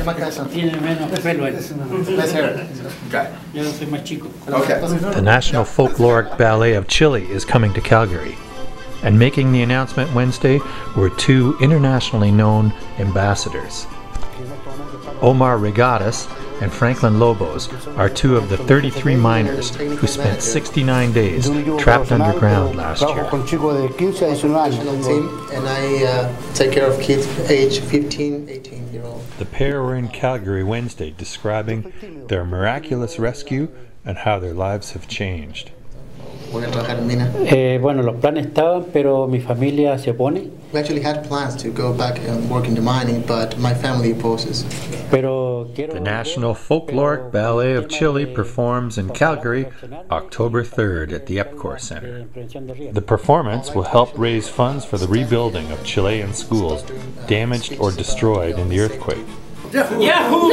¿Qué más cabeza? Tiene menos pelo él. Let's hear it. Okay. Yo soy más chico. Okay. The National Folkloric Ballet of Chile is coming to Calgary, and making the announcement Wednesday were two internationally known ambassadors. Omar Reygadas and Franklin Lobos are two of the 33 miners who spent 69 days trapped underground last year. Team, and I take care of kids age 15, 18-year-old. The pair were in Calgary Wednesday describing their miraculous rescue and how their lives have changed. Voy a trabajar en mina. Bueno, los planes estaban, pero mi familia se opone. We actually had plans to go back and work in the mining, but my family opposes. The National Folkloric Ballet of Chile performs in Calgary October 3rd at the Epcor Center. The performance will help raise funds for the rebuilding of Chilean schools damaged or destroyed in the earthquake. Yahoo! Yahoo!